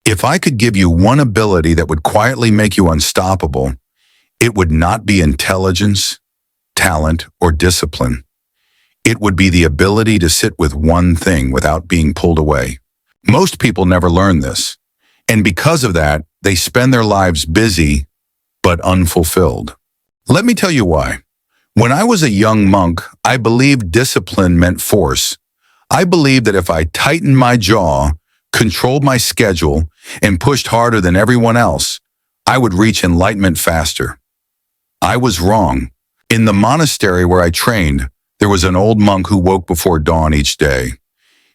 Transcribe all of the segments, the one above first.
If I could give you one ability that would quietly make you unstoppable, it would not be intelligence, talent, or discipline. It would be the ability to sit with one thing without being pulled away. Most people never learn this, and because of that, they spend their lives busy but unfulfilled. Let me tell you why. When I was a young monk, I believed discipline meant force. I believed that if I tightened my jaw, controlled my schedule, and pushed harder than everyone else, I would reach enlightenment faster. I was wrong. In the monastery where I trained, there was an old monk who woke before dawn each day.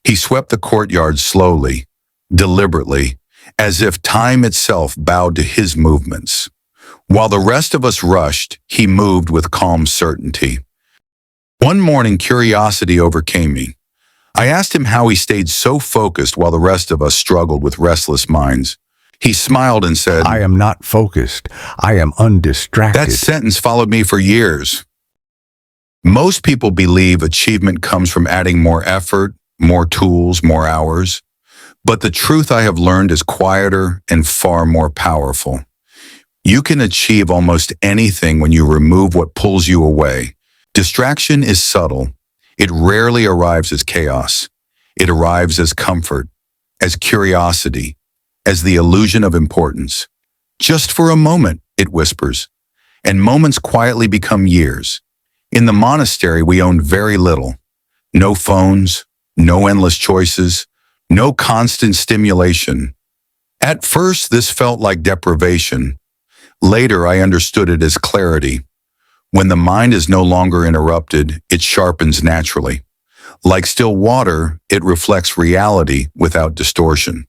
He swept the courtyard slowly, deliberately, as if time itself bowed to his movements. While the rest of us rushed, he moved with calm certainty. One morning, curiosity overcame me. I asked him how he stayed so focused while the rest of us struggled with restless minds. He smiled and said, I am not focused. I am undistracted. That sentence followed me for years. Most people believe achievement comes from adding more effort, more tools, more hours. But the truth I have learned is quieter and far more powerful. You can achieve almost anything when you remove what pulls you away. Distraction is subtle. It rarely arrives as chaos. It arrives as comfort, as curiosity, as the illusion of importance. Just for a moment, it whispers, and moments quietly become years. In the monastery, we owned very little. No phones, no endless choices, no constant stimulation. At first, this felt like deprivation. Later, I understood it as clarity. When the mind is no longer interrupted, it sharpens naturally. Like still water, it reflects reality without distortion.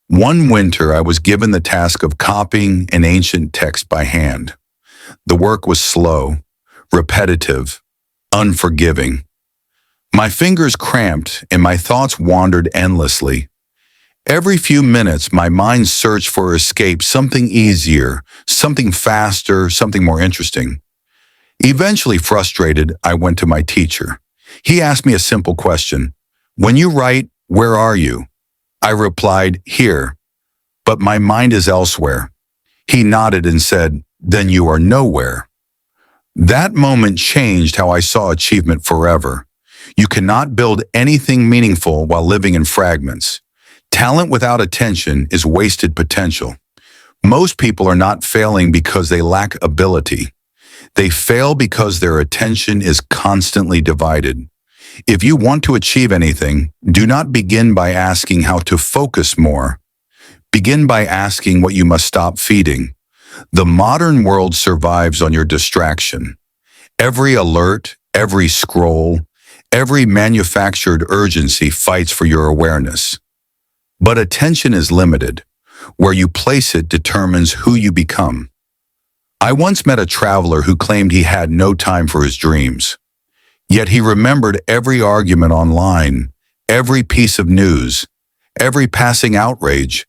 One winter, I was given the task of copying an ancient text by hand. The work was slow, repetitive, unforgiving. My fingers cramped and my thoughts wandered endlessly. Every few minutes, my mind searched for escape, something easier, something faster, something more interesting. Eventually frustrated, I went to my teacher. He asked me a simple question. When you write, where are you? I replied, here, but my mind is elsewhere. He nodded and said, then you are nowhere. That moment changed how I saw achievement forever. You cannot build anything meaningful while living in fragments. Talent without attention is wasted potential. Most people are not failing because they lack ability. They fail because their attention is constantly divided. If you want to achieve anything, do not begin by asking how to focus more. Begin by asking what you must stop feeding. The modern world survives on your distraction. Every alert, every scroll, every manufactured urgency fights for your awareness. But attention is limited. Where you place it determines who you become. I once met a traveler who claimed he had no time for his dreams. Yet he remembered every argument online, every piece of news, every passing outrage.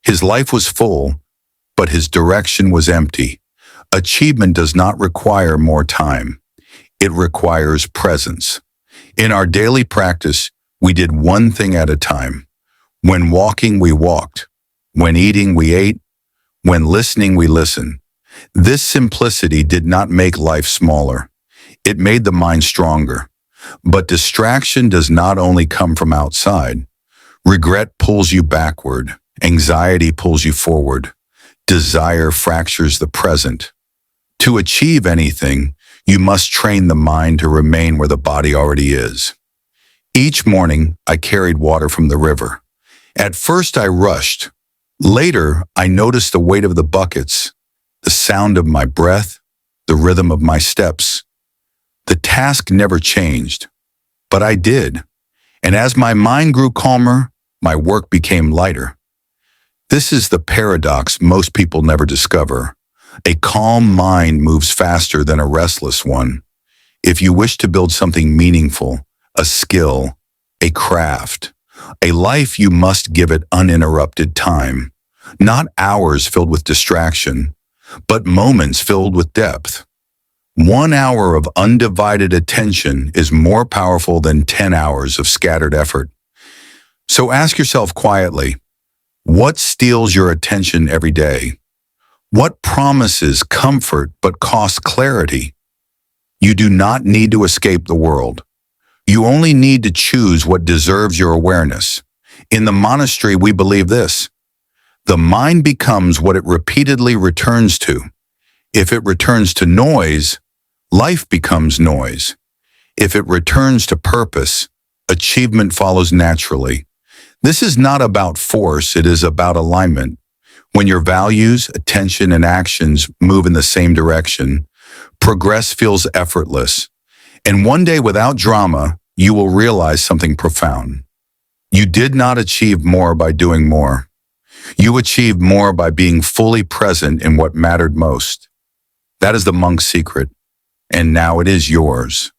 His life was full, but his direction was empty. Achievement does not require more time. It requires presence. In our daily practice, we did one thing at a time. When walking, we walked. When eating, we ate. When listening, we listened. This simplicity did not make life smaller. It made the mind stronger. But distraction does not only come from outside. Regret pulls you backward. Anxiety pulls you forward. Desire fractures the present. To achieve anything, you must train the mind to remain where the body already is. Each morning, I carried water from the river. At first, I rushed. Later, I noticed the weight of the buckets, the sound of my breath, the rhythm of my steps. The task never changed, but I did. And as my mind grew calmer, my work became lighter. This is the paradox most people never discover. A calm mind moves faster than a restless one. If you wish to build something meaningful, a skill, a craft, a life, you must give it uninterrupted time. Not hours filled with distraction, but moments filled with depth. 1 hour of undivided attention is more powerful than 10 hours of scattered effort. So ask yourself quietly, What steals your attention every day? What promises comfort but costs clarity? You do not need to escape the world. You only need to choose what deserves your awareness. In the monastery, we believe this. The mind becomes what it repeatedly returns to. If it returns to noise, life becomes noise. If it returns to purpose, achievement follows naturally. This is not about force, it is about alignment. When your values, attention, and actions move in the same direction, progress feels effortless. And one day, without drama, you will realize something profound. You did not achieve more by doing more. You achieved more by being fully present in what mattered most. That is the monk's secret, and now it is yours.